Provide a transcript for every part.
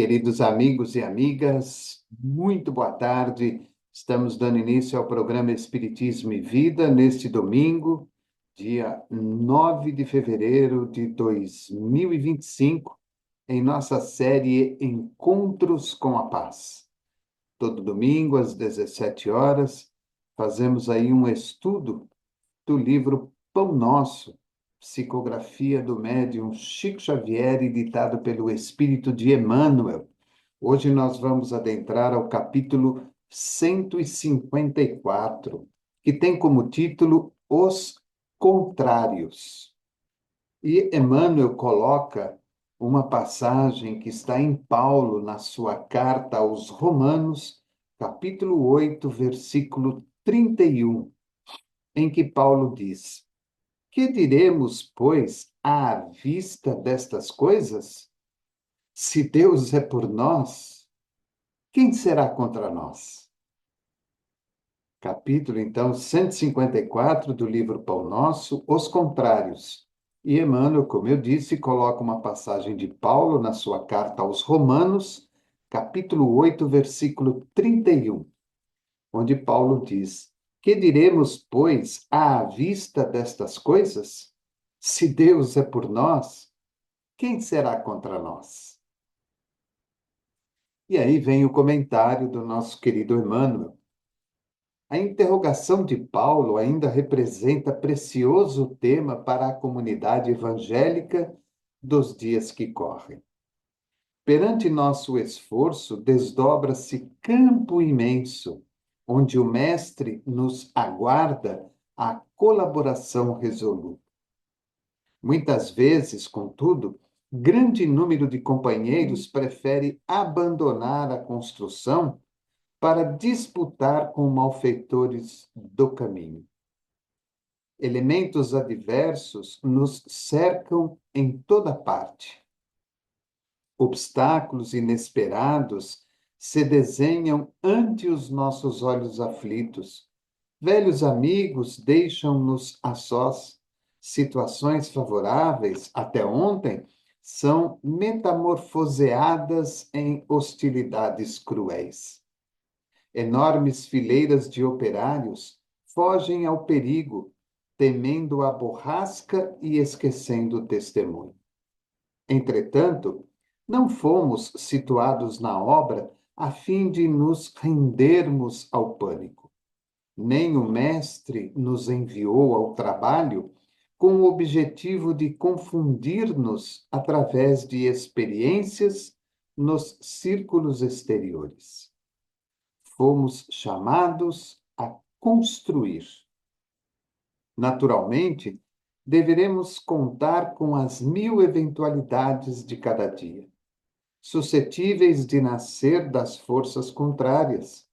Queridos amigos e amigas, muito boa tarde. Estamos dando início ao programa Espiritismo e Vida neste domingo, dia 9 de fevereiro de 2025, em nossa série Encontros com a Paz. Todo domingo, às 17 horas, fazemos aí um estudo do livro Pão Nosso, psicografia do médium Chico Xavier, editado pelo Espírito de Emmanuel. Hoje nós vamos adentrar ao capítulo 154, que tem como título Os Contrários. E Emmanuel coloca uma passagem que está em Paulo, na sua carta aos Romanos, capítulo 8, versículo 31, em que Paulo diz: Que diremos, pois, à vista destas coisas? Se Deus é por nós, quem será contra nós? Capítulo, então, 154 do livro Pão Nosso, Os Contrários. E Emmanuel, como eu disse, coloca uma passagem de Paulo na sua carta aos Romanos, capítulo 8, versículo 31, onde Paulo diz: Que diremos, pois, à vista destas coisas? Se Deus é por nós, quem será contra nós? E aí vem o comentário do nosso querido Emmanuel. A interrogação de Paulo ainda representa precioso tema para a comunidade evangélica dos dias que correm. Perante nosso esforço, desdobra-se campo imenso, onde o Mestre nos aguarda a colaboração resoluta. Muitas vezes, contudo, grande número de companheiros prefere abandonar a construção para disputar com malfeitores do caminho. Elementos adversos nos cercam em toda parte. Obstáculos inesperados se desenham ante os nossos olhos aflitos. Velhos amigos deixam-nos a sós. Situações favoráveis, até ontem, são metamorfoseadas em hostilidades cruéis. Enormes fileiras de operários fogem ao perigo, temendo a borrasca e esquecendo o testemunho. Entretanto, não fomos situados na obra a fim de nos rendermos ao pânico. Nem o Mestre nos enviou ao trabalho com o objetivo de confundir-nos através de experiências nos círculos exteriores. Fomos chamados a construir. Naturalmente, deveremos contar com as 1000 eventualidades de cada dia, suscetíveis de nascer das forças contrárias,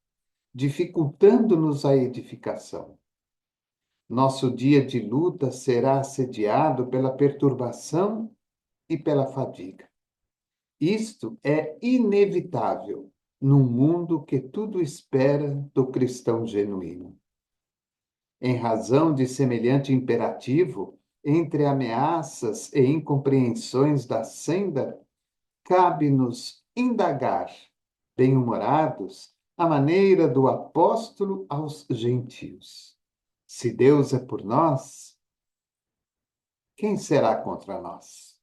dificultando-nos a edificação. Nosso dia de luta será assediado pela perturbação e pela fadiga. Isto é inevitável num mundo que tudo espera do cristão genuíno. Em razão de semelhante imperativo, entre ameaças e incompreensões da senda, cabe-nos indagar, bem-humorados, a maneira do apóstolo aos gentios. Se Deus é por nós, quem será contra nós?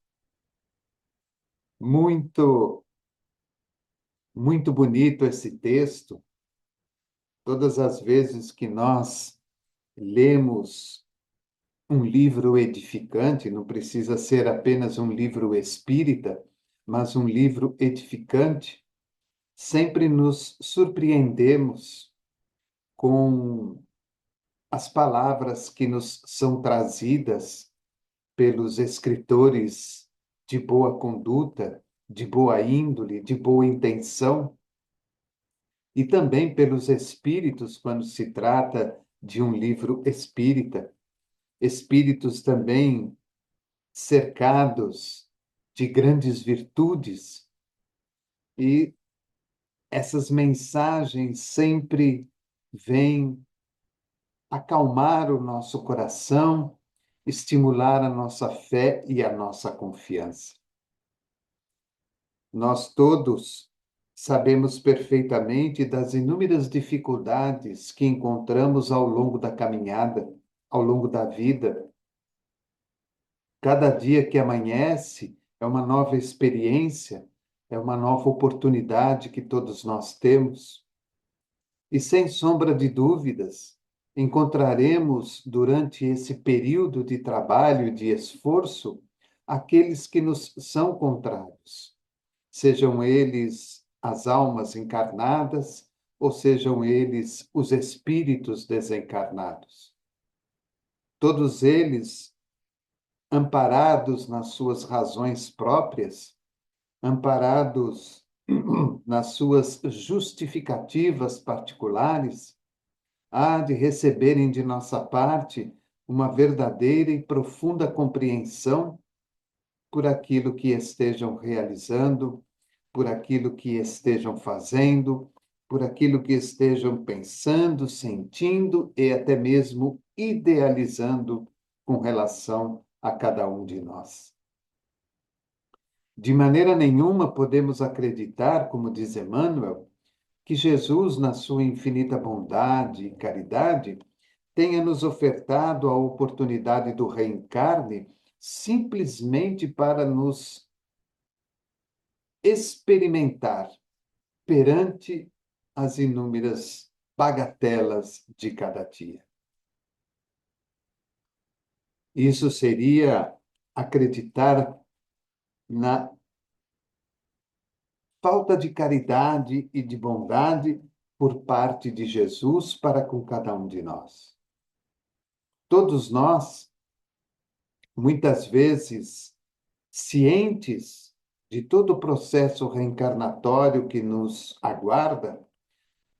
Muito, muito bonito esse texto. Todas as vezes que nós lemos um livro edificante, não precisa ser apenas um livro espírita, mas um livro edificante, sempre nos surpreendemos com as palavras que nos são trazidas pelos escritores de boa conduta, de boa índole, de boa intenção, e também pelos espíritos, quando se trata de um livro espírita. Espíritos também cercados de grandes virtudes, e essas mensagens sempre vêm acalmar o nosso coração, estimular a nossa fé e a nossa confiança. Nós todos sabemos perfeitamente das inúmeras dificuldades que encontramos ao longo da caminhada, ao longo da vida. Cada dia que amanhece é uma nova experiência, é uma nova oportunidade que todos nós temos. E sem sombra de dúvidas, encontraremos durante esse período de trabalho e de esforço aqueles que nos são contrários, sejam eles as almas encarnadas ou sejam eles os espíritos desencarnados. Todos eles, amparados nas suas razões próprias, amparados nas suas justificativas particulares, há de receberem de nossa parte uma verdadeira e profunda compreensão por aquilo que estejam realizando, por aquilo que estejam fazendo, por aquilo que estejam pensando, sentindo e até mesmo idealizando com relação a cada um de nós. De maneira nenhuma podemos acreditar, como diz Emmanuel, que Jesus, na sua infinita bondade e caridade, tenha nos ofertado a oportunidade do reencarne simplesmente para nos experimentar perante as inúmeras bagatelas de cada dia. Isso seria acreditar na falta de caridade e de bondade por parte de Jesus para com cada um de nós. Todos nós, muitas vezes, cientes de todo o processo reencarnatório que nos aguarda,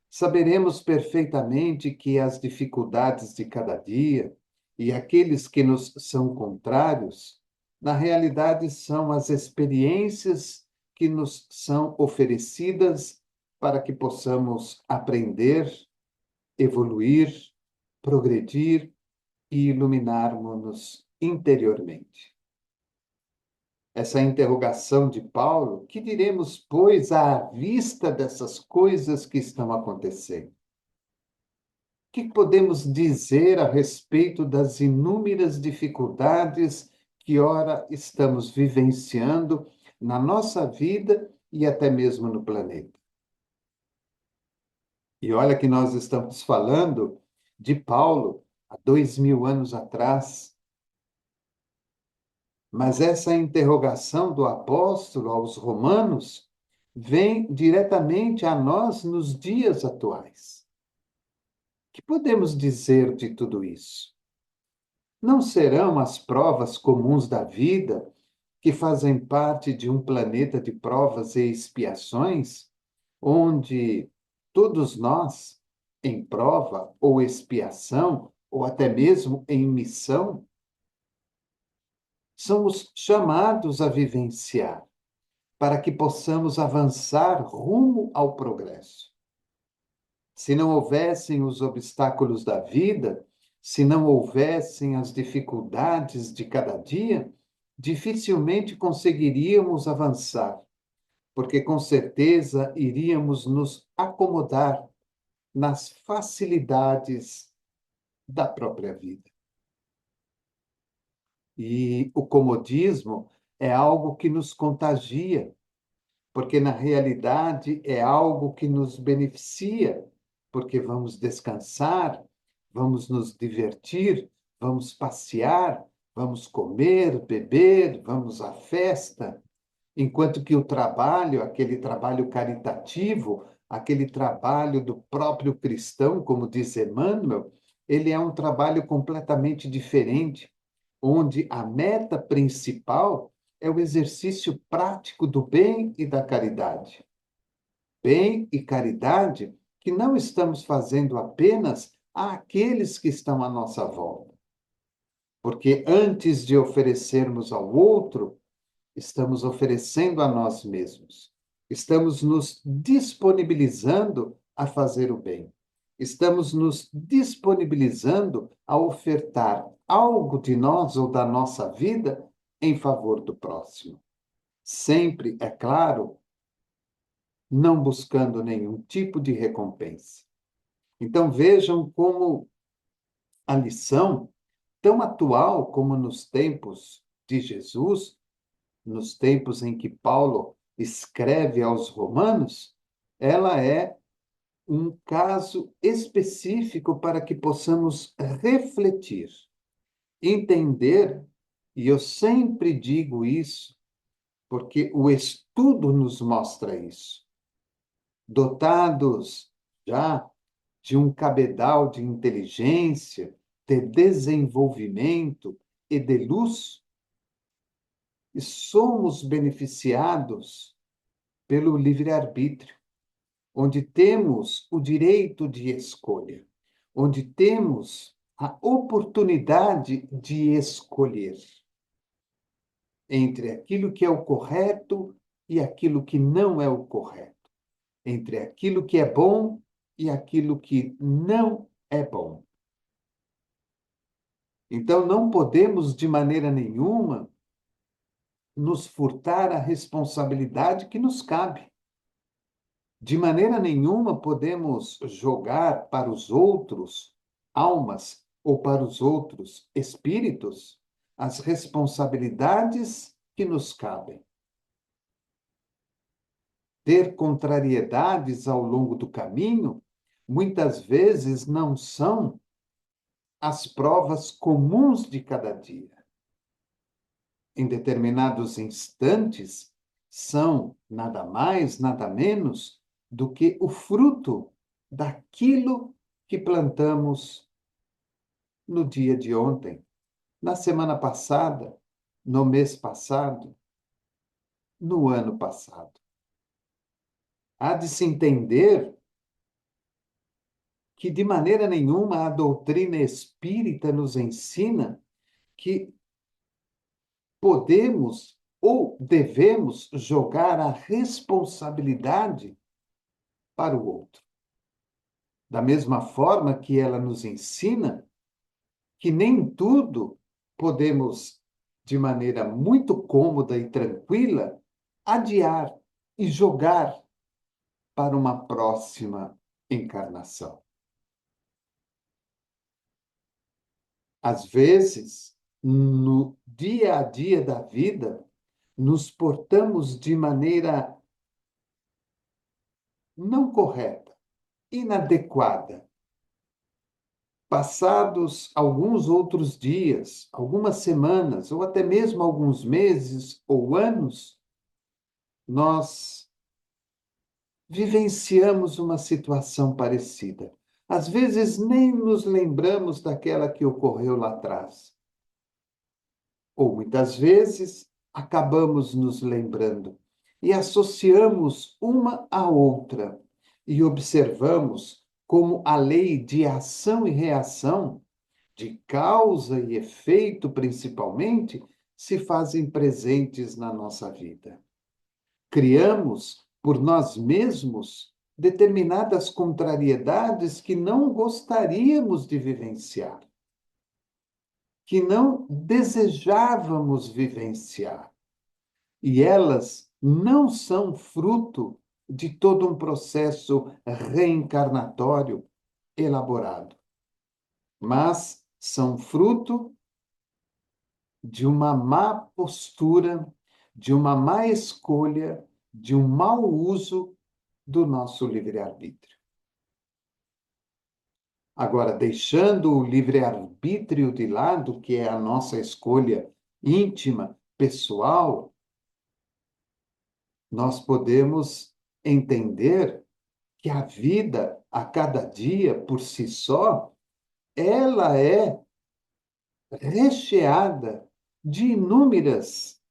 saberemos perfeitamente que as dificuldades de cada dia e aqueles que nos são contrários, na realidade, são as experiências que nos são oferecidas para que possamos aprender, evoluir, progredir e iluminarmos-nos interiormente. Essa interrogação de Paulo, que diremos, pois, à vista dessas coisas que estão acontecendo? O que podemos dizer a respeito das inúmeras dificuldades que ora estamos vivenciando na nossa vida e até mesmo no planeta? E olha que nós estamos falando de Paulo há 2000 anos atrás. Mas essa interrogação do apóstolo aos romanos vem diretamente a nós nos dias atuais. O que podemos dizer de tudo isso? Não serão as provas comuns da vida, que fazem parte de um planeta de provas e expiações, onde todos nós, em prova ou expiação, ou até mesmo em missão, somos chamados a vivenciar, para que possamos avançar rumo ao progresso. Se não houvessem os obstáculos da vida, se não houvessem as dificuldades de cada dia, dificilmente conseguiríamos avançar, porque com certeza iríamos nos acomodar nas facilidades da própria vida. E o comodismo é algo que nos contagia, porque na realidade é algo que nos beneficia, porque vamos descansar, vamos nos divertir, vamos passear, vamos comer, beber, vamos à festa, enquanto que o trabalho, aquele trabalho caritativo, aquele trabalho do próprio cristão, como diz Emmanuel, ele é um trabalho completamente diferente, onde a meta principal é o exercício prático do bem e da caridade. Bem e caridade que não estamos fazendo apenas àqueles que estão à nossa volta. Porque antes de oferecermos ao outro, estamos oferecendo a nós mesmos. Estamos nos disponibilizando a fazer o bem. Estamos nos disponibilizando a ofertar algo de nós ou da nossa vida em favor do próximo. Sempre, é claro, não buscando nenhum tipo de recompensa. Então vejam como a lição, tão atual como nos tempos de Jesus, nos tempos em que Paulo escreve aos Romanos, ela é um caso específico para que possamos refletir, entender, e eu sempre digo isso, porque o estudo nos mostra isso. Dotados já de um cabedal de inteligência, de desenvolvimento e de luz, e somos beneficiados pelo livre-arbítrio, onde temos o direito de escolha, onde temos a oportunidade de escolher entre aquilo que é o correto e aquilo que não é o correto, entre aquilo que é bom e aquilo que não é bom. Então, não podemos, de maneira nenhuma, nos furtar a responsabilidade que nos cabe. De maneira nenhuma podemos jogar para os outros almas ou para os outros espíritos as responsabilidades que nos cabem. Ter contrariedades ao longo do caminho, muitas vezes não são as provas comuns de cada dia. Em determinados instantes, são nada mais, nada menos do que o fruto daquilo que plantamos no dia de ontem, na semana passada, no mês passado, no ano passado. Há de se entender que, de maneira nenhuma, a doutrina espírita nos ensina que podemos ou devemos jogar a responsabilidade para o outro. Da mesma forma que ela nos ensina que nem tudo podemos, de maneira muito cômoda e tranquila, adiar e jogar para uma próxima encarnação. Às vezes, no dia a dia da vida, nos portamos de maneira não correta, inadequada. Passados alguns outros dias, algumas semanas, ou até mesmo alguns meses ou anos, nós vivenciamos uma situação parecida. Às vezes nem nos lembramos daquela que ocorreu lá atrás. Ou muitas vezes acabamos nos lembrando e associamos uma à outra e observamos como a lei de ação e reação, de causa e efeito principalmente, se fazem presentes na nossa vida. Criamos por nós mesmos determinadas contrariedades que não gostaríamos de vivenciar, que não desejávamos vivenciar. E elas não são fruto de todo um processo reencarnatório elaborado, mas são fruto de uma má postura, de uma má escolha, de um mau uso do nosso livre-arbítrio. Agora, deixando o livre-arbítrio de lado, que é a nossa escolha íntima, pessoal, nós podemos entender que a vida, a cada dia, por si só, ela é recheada de inúmeras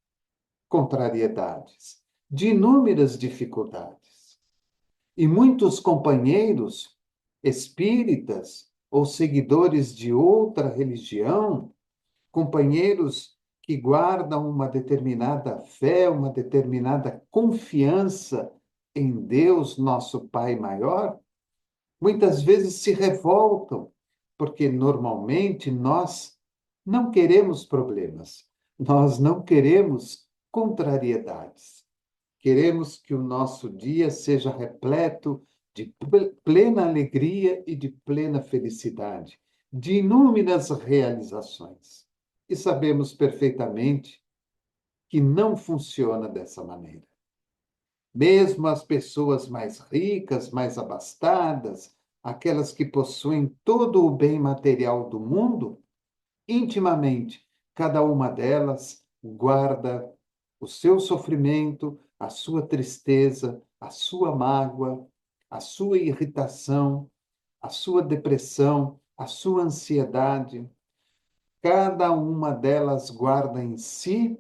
contrariedades, de inúmeras dificuldades. E muitos companheiros espíritas ou seguidores de outra religião, companheiros que guardam uma determinada fé, uma determinada confiança em Deus, nosso Pai maior, muitas vezes se revoltam, porque normalmente nós não queremos problemas, nós não queremos contrariedades. Queremos que o nosso dia seja repleto de plena alegria e de plena felicidade, de inúmeras realizações. E sabemos perfeitamente que não funciona dessa maneira. Mesmo as pessoas mais ricas, mais abastadas, aquelas que possuem todo o bem material do mundo, intimamente, cada uma delas guarda o seu sofrimento, a sua tristeza, a sua mágoa, a sua irritação, a sua depressão, a sua ansiedade. Cada uma delas guarda em si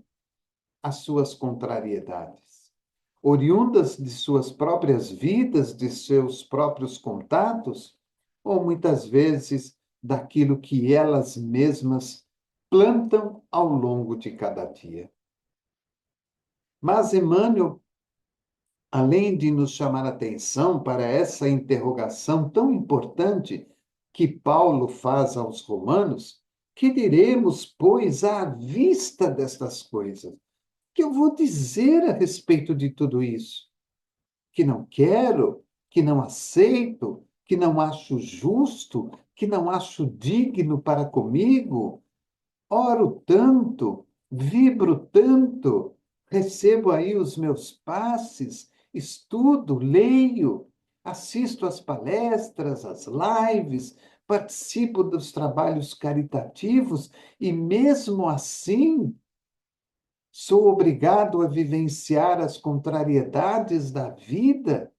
as suas contrariedades, oriundas de suas próprias vidas, de seus próprios contatos, ou muitas vezes daquilo que elas mesmas plantam ao longo de cada dia. Mas Emmanuel, além de nos chamar a atenção para essa interrogação tão importante que Paulo faz aos Romanos, que diremos, pois, à vista destas coisas? Que eu vou dizer a respeito de tudo isso? Que não quero, que não aceito, que não acho justo, que não acho digno para comigo? Oro tanto, vibro tanto, recebo aí os meus passes, estudo, leio, assisto às palestras, às lives, participo dos trabalhos caritativos e, mesmo assim, sou obrigado a vivenciar as contrariedades da vida.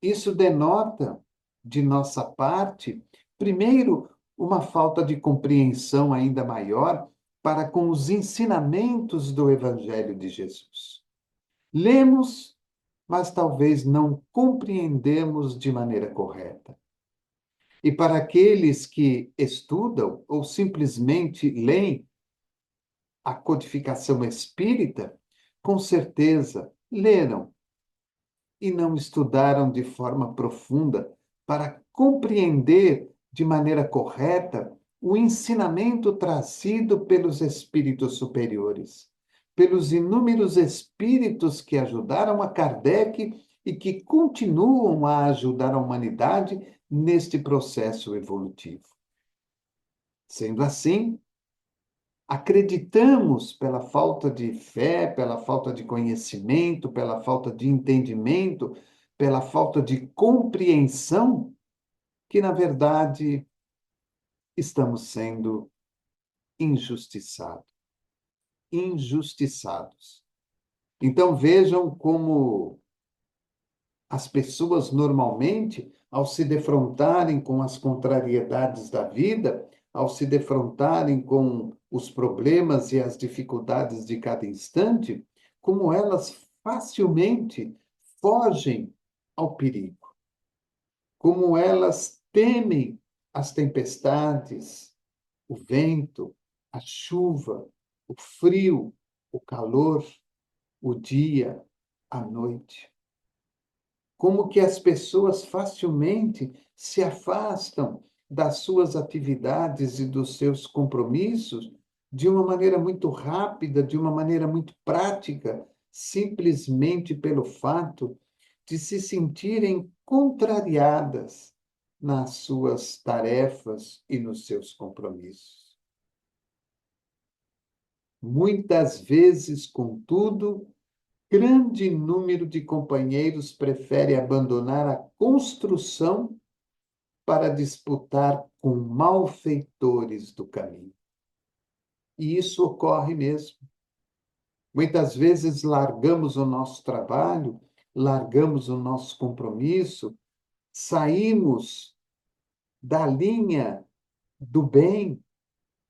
Isso denota, de nossa parte, primeiro, uma falta de compreensão ainda maior para com os ensinamentos do Evangelho de Jesus. Lemos, mas talvez não compreendemos de maneira correta. E para aqueles que estudam ou simplesmente leem a codificação espírita, com certeza leram e não estudaram de forma profunda para compreender de maneira correta o ensinamento trazido pelos espíritos superiores, pelos inúmeros espíritos que ajudaram a Kardec e que continuam a ajudar a humanidade neste processo evolutivo. Sendo assim, acreditamos, pela falta de fé, pela falta de conhecimento, pela falta de entendimento, pela falta de compreensão, que, na verdade, estamos sendo injustiçados. Injustiçados. Então, vejam como as pessoas, normalmente, ao se defrontarem com as contrariedades da vida, ao se defrontarem com os problemas e as dificuldades de cada instante, como elas facilmente fogem ao perigo, como elas temem as tempestades, o vento, a chuva, o frio, o calor, o dia, a noite. Como que as pessoas facilmente se afastam das suas atividades e dos seus compromissos de uma maneira muito rápida, de uma maneira muito prática, simplesmente pelo fato de se sentirem contrariadas nas suas tarefas e nos seus compromissos. Muitas vezes, contudo, grande número de companheiros prefere abandonar a construção para disputar com malfeitores do caminho. E isso ocorre mesmo. Muitas vezes largamos o nosso trabalho, largamos o nosso compromisso, saímos da linha do bem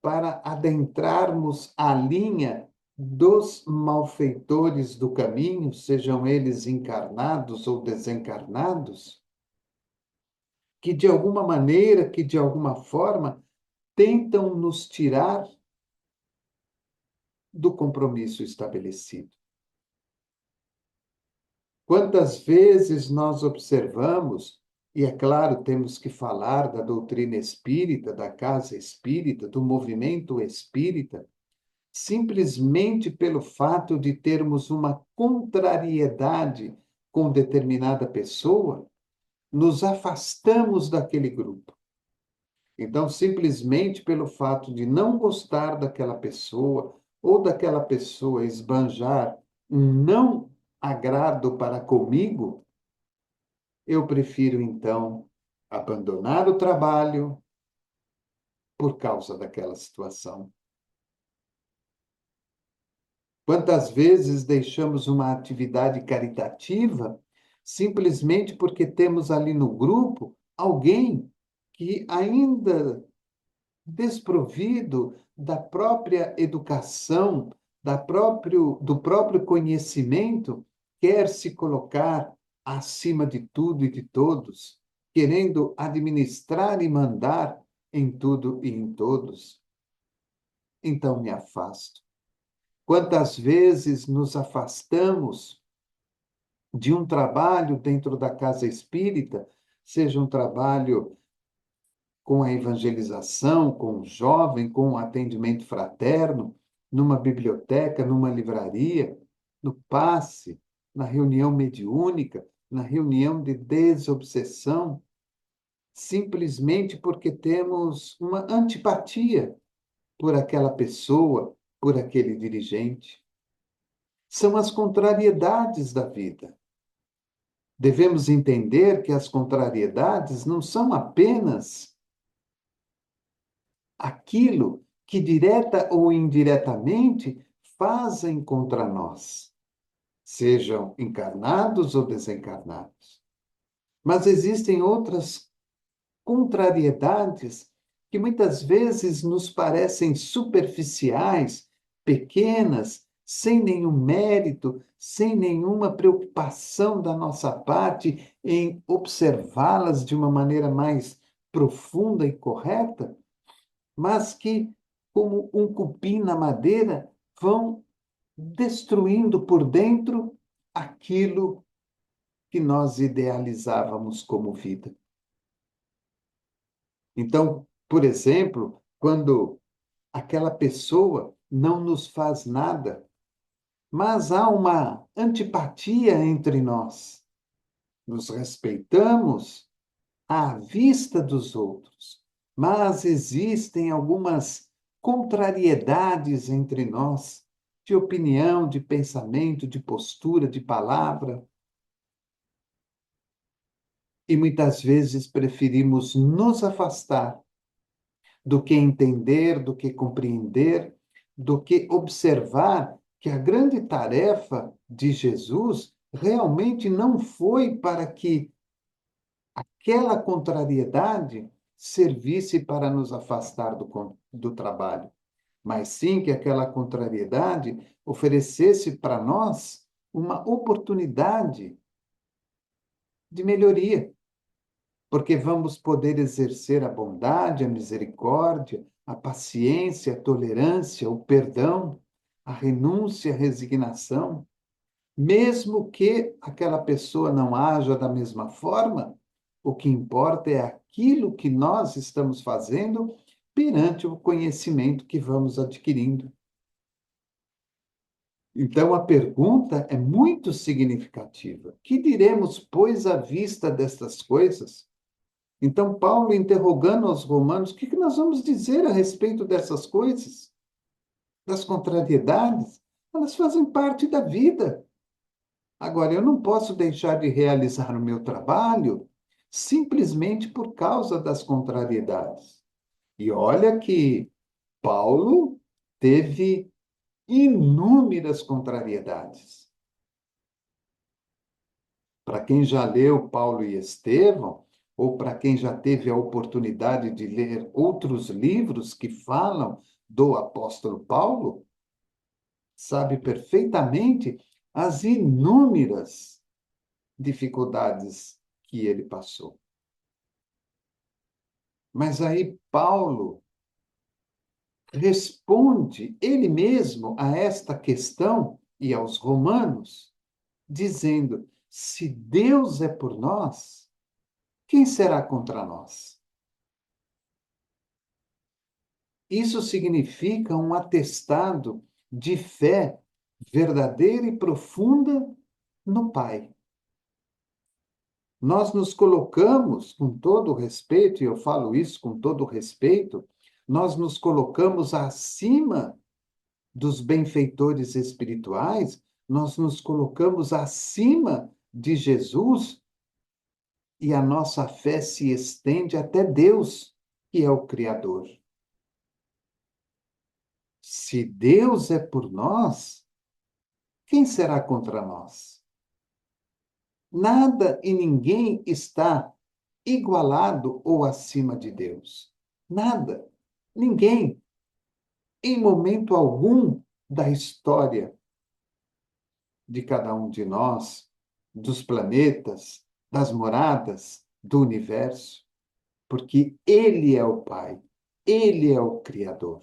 para adentrarmos a linha dos malfeitores do caminho, sejam eles encarnados ou desencarnados, que de alguma maneira, que de alguma forma, tentam nos tirar do compromisso estabelecido. Quantas vezes nós observamos, e é claro, temos que falar da doutrina espírita, da casa espírita, do movimento espírita, simplesmente pelo fato de termos uma contrariedade com determinada pessoa, nos afastamos daquele grupo. Então, simplesmente pelo fato de não gostar daquela pessoa, ou daquela pessoa esbanjar um não agrado para comigo, eu prefiro então abandonar o trabalho por causa daquela situação. Quantas vezes deixamos uma atividade caritativa simplesmente porque temos ali no grupo alguém que ainda desprovido da própria educação, do próprio conhecimento, quer se colocar acima de tudo e de todos, querendo administrar e mandar em tudo e em todos. Então me afasto. Quantas vezes nos afastamos de um trabalho dentro da casa espírita, seja um trabalho com a evangelização, com o jovem, com o atendimento fraterno, numa biblioteca, numa livraria, no passe, na reunião mediúnica, na reunião de desobsessão, simplesmente porque temos uma antipatia por aquela pessoa, por aquele dirigente. São as contrariedades da vida. Devemos entender que as contrariedades não são apenas aquilo que direta ou indiretamente fazem contra nós, sejam encarnados ou desencarnados. Mas existem outras contrariedades que muitas vezes nos parecem superficiais, pequenas, sem nenhum mérito, sem nenhuma preocupação da nossa parte em observá-las de uma maneira mais profunda e correta, mas que, como um cupim na madeira, vão destruindo por dentro aquilo que nós idealizávamos como vida. Então, por exemplo, quando aquela pessoa não nos faz nada, mas há uma antipatia entre nós, nos respeitamos à vista dos outros, mas existem algumas contrariedades entre nós, de opinião, de pensamento, de postura, de palavra, e muitas vezes preferimos nos afastar do que entender, do que compreender, do que observar que a grande tarefa de Jesus realmente não foi para que aquela contrariedade servisse para nos afastar do trabalho, mas sim que aquela contrariedade oferecesse para nós uma oportunidade de melhoria, porque vamos poder exercer a bondade, a misericórdia, a paciência, a tolerância, o perdão, a renúncia, a resignação, mesmo que aquela pessoa não haja da mesma forma, o que importa é aquilo que nós estamos fazendo perante o conhecimento que vamos adquirindo. Então, a pergunta é muito significativa. Que diremos, pois, à vista destas coisas? Então, Paulo interrogando aos romanos, o que nós vamos dizer a respeito dessas coisas? Das contrariedades? Elas fazem parte da vida. Agora, eu não posso deixar de realizar o meu trabalho simplesmente por causa das contrariedades. E olha que Paulo teve inúmeras contrariedades. Para quem já leu Paulo e Estevão, ou para quem já teve a oportunidade de ler outros livros que falam do apóstolo Paulo, sabe perfeitamente as inúmeras dificuldades que ele passou. Mas aí Paulo responde ele mesmo a esta questão e aos romanos, dizendo: se Deus é por nós, quem será contra nós? Isso significa um atestado de fé verdadeira e profunda no Pai. Nós nos colocamos, com todo respeito, e eu falo isso com todo respeito, nós nos colocamos acima dos benfeitores espirituais, nós nos colocamos acima de Jesus e a nossa fé se estende até Deus, que é o Criador. Se Deus é por nós, quem será contra nós? Nada e ninguém está igualado ou acima de Deus. Nada. Ninguém, em momento algum da história de cada um de nós, dos planetas, das moradas, do universo, porque Ele é o Pai, Ele é o Criador.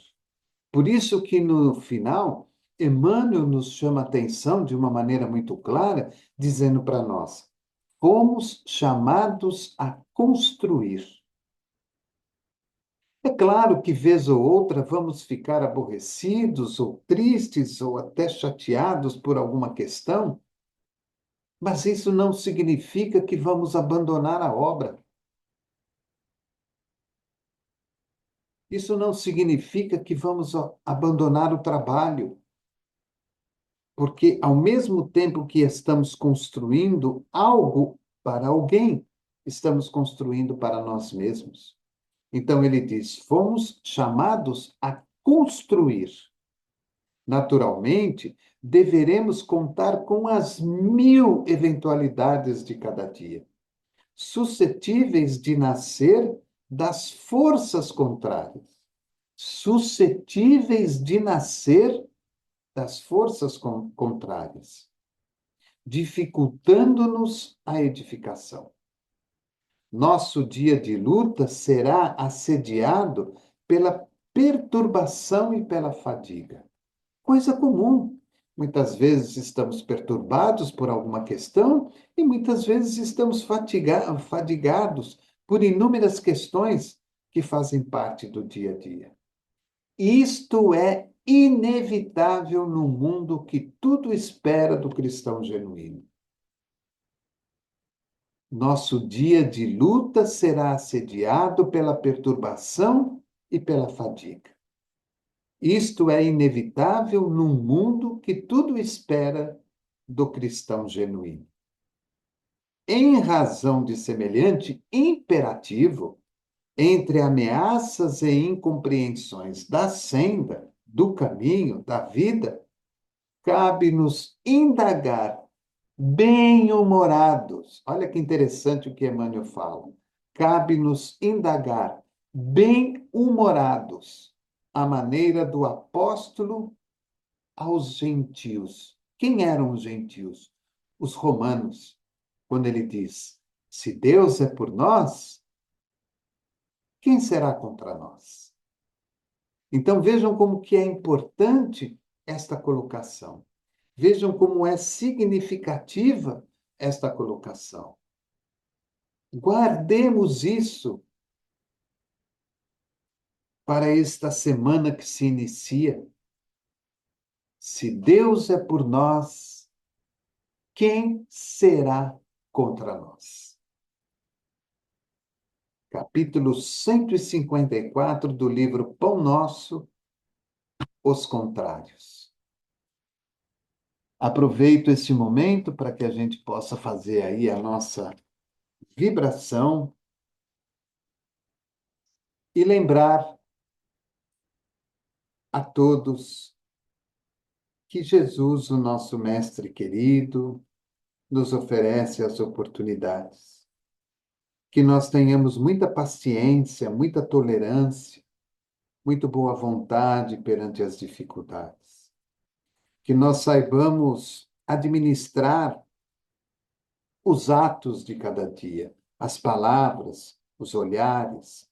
Por isso que no final, Emmanuel nos chama a atenção de uma maneira muito clara, dizendo para nós: fomos chamados a construir. É claro que, vez ou outra, vamos ficar aborrecidos, ou tristes, ou até chateados por alguma questão, mas isso não significa que vamos abandonar a obra. Isso não significa que vamos abandonar o trabalho, porque ao mesmo tempo que estamos construindo algo para alguém, estamos construindo para nós mesmos. Então ele diz: fomos chamados a construir. Naturalmente, deveremos contar com as 1000 eventualidades de cada dia, suscetíveis de nascer das forças contrárias, suscetíveis de nascer das forças contrárias, dificultando-nos a edificação. Nosso dia de luta será assediado pela perturbação e pela fadiga. Coisa comum. Muitas vezes estamos perturbados por alguma questão e muitas vezes estamos fadigados por inúmeras questões que fazem parte do dia a dia. Isto é inevitável no mundo que tudo espera do cristão genuíno. Nosso dia de luta será assediado pela perturbação e pela fadiga. Isto é inevitável num mundo que tudo espera do cristão genuíno. Em razão de semelhante imperativo, entre ameaças e incompreensões da senda, do caminho, da vida, cabe-nos indagar bem-humorados. Olha que interessante o que Emmanuel fala. Cabe-nos indagar bem-humorados a maneira do apóstolo aos gentios. Quem eram os gentios? Os romanos. Quando ele diz: se Deus é por nós, quem será contra nós? Então vejam como que é importante esta colocação. Vejam como é significativa esta colocação. Guardemos isso para esta semana que se inicia. Se Deus é por nós, quem será contra nós? Capítulo 154 do livro Pão Nosso, Os Contrários. Aproveito este momento para que a gente possa fazer aí a nossa vibração e lembrar a todos que Jesus, o nosso mestre querido, nos oferece as oportunidades. Que nós tenhamos muita paciência, muita tolerância, muito boa vontade perante as dificuldades. Que nós saibamos administrar os atos de cada dia, as palavras, os olhares,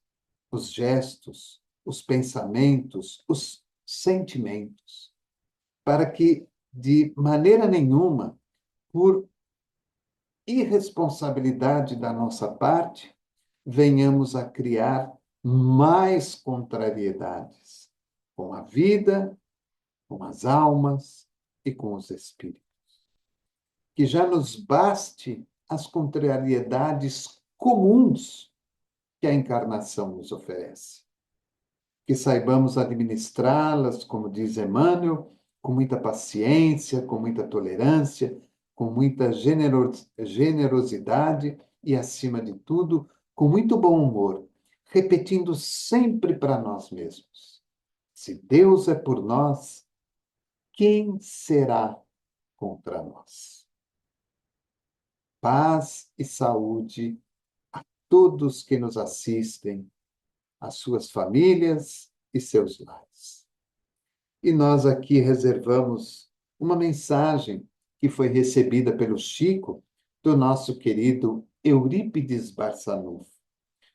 os gestos, os pensamentos, os sentimentos, para que, de maneira nenhuma, por irresponsabilidade da nossa parte, venhamos a criar mais contrariedades com a vida, com as almas e com os espíritos. Que já nos baste as contrariedades comuns que a encarnação nos oferece. Que saibamos administrá-las, como diz Emmanuel, com muita paciência, com muita tolerância, com muita generosidade e, acima de tudo, com muito bom humor, repetindo sempre para nós mesmos: se Deus é por nós, quem será contra nós? Paz e saúde a todos que nos assistem, às suas famílias e seus lares. E nós aqui reservamos uma mensagem que foi recebida pelo Chico, do nosso querido Eurípides Barçanufo,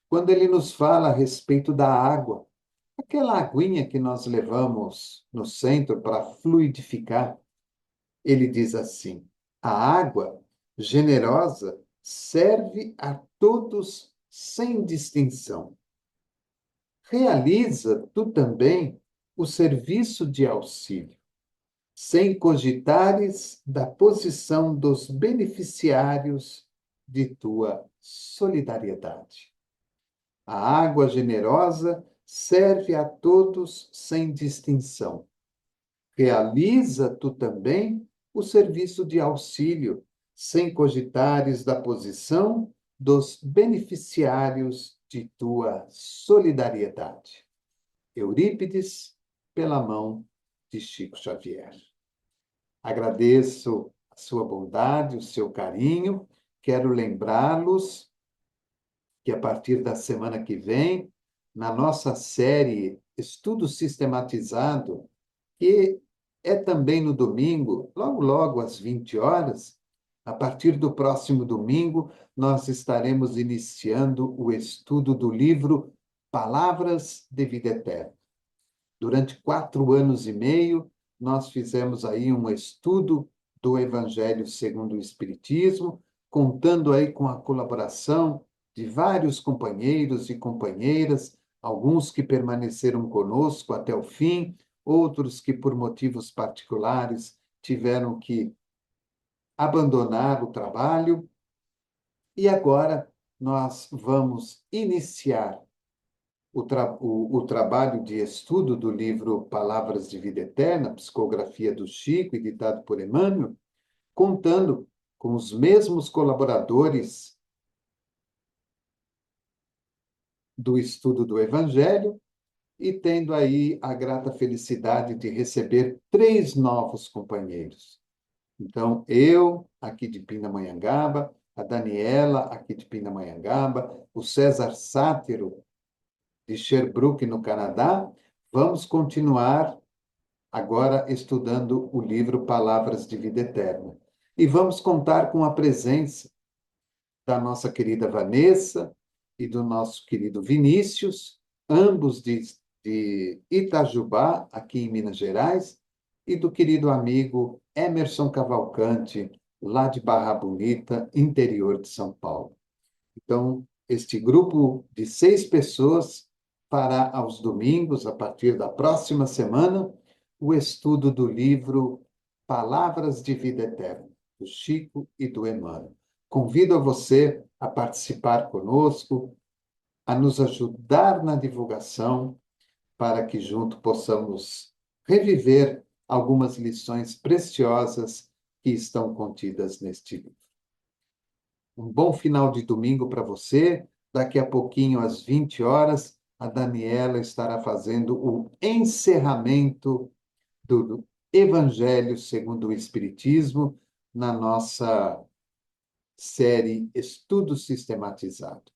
quando ele nos fala a respeito da água, aquela aguinha que nós levamos no centro para fluidificar. Ele diz assim: a água generosa serve a todos sem distinção. Realiza tu também o serviço de auxílio, sem cogitares da posição dos beneficiários de tua solidariedade. A água generosa serve a todos sem distinção. Realiza tu também o serviço de auxílio, sem cogitares da posição dos beneficiários de tua solidariedade. Eurípides, pela mão de Chico Xavier. Agradeço a sua bondade, o seu carinho. Quero lembrá-los que a partir da semana que vem, na nossa série Estudo Sistematizado, que é também no domingo, logo logo às 20 horas, a partir do próximo domingo, nós estaremos iniciando o estudo do livro Palavras de Vida Eterna. Durante 4 anos e meio, nós fizemos aí um estudo do Evangelho segundo o Espiritismo, contando aí com a colaboração de vários companheiros e companheiras, alguns que permaneceram conosco até o fim, outros que, por motivos particulares, tiveram que abandonar o trabalho. E agora nós vamos iniciar o trabalho de estudo do livro Palavras de Vida Eterna, psicografia do Chico, editado por Emmanuel, contando com os mesmos colaboradores do estudo do Evangelho e tendo aí a grata felicidade de receber 3 novos companheiros. Então, eu, aqui de Pindamonhangaba, a Daniela, aqui de Pindamonhangaba, o César Sátiro, de Sherbrooke, no Canadá, vamos continuar agora estudando o livro Palavras de Vida Eterna. E vamos contar com a presença da nossa querida Vanessa e do nosso querido Vinícius, ambos de Itajubá, aqui em Minas Gerais, e do querido amigo Emerson Cavalcante, lá de Barra Bonita, interior de São Paulo. Então, este grupo de 6 pessoas fará aos domingos, a partir da próxima semana, o estudo do livro Palavras de Vida Eterna, do Chico e do Emmanuel. Convido a você a participar conosco, a nos ajudar na divulgação, para que junto possamos reviver algumas lições preciosas que estão contidas neste livro. Um bom final de domingo para você. Daqui a pouquinho, às 20 horas, a Daniela estará fazendo o encerramento do Evangelho segundo o Espiritismo na nossa série Estudo Sistematizado.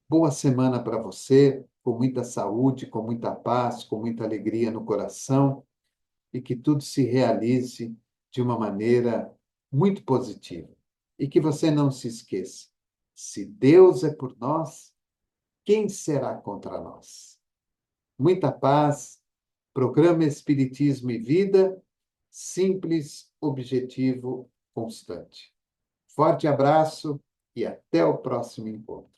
Boa semana para você, com muita saúde, com muita paz, com muita alegria no coração e que tudo se realize de uma maneira muito positiva. E que você não se esqueça: se Deus é por nós, quem será contra nós? Muita paz, programa Espiritismo e Vida, simples, objetivo, constante. Forte abraço e até o próximo encontro.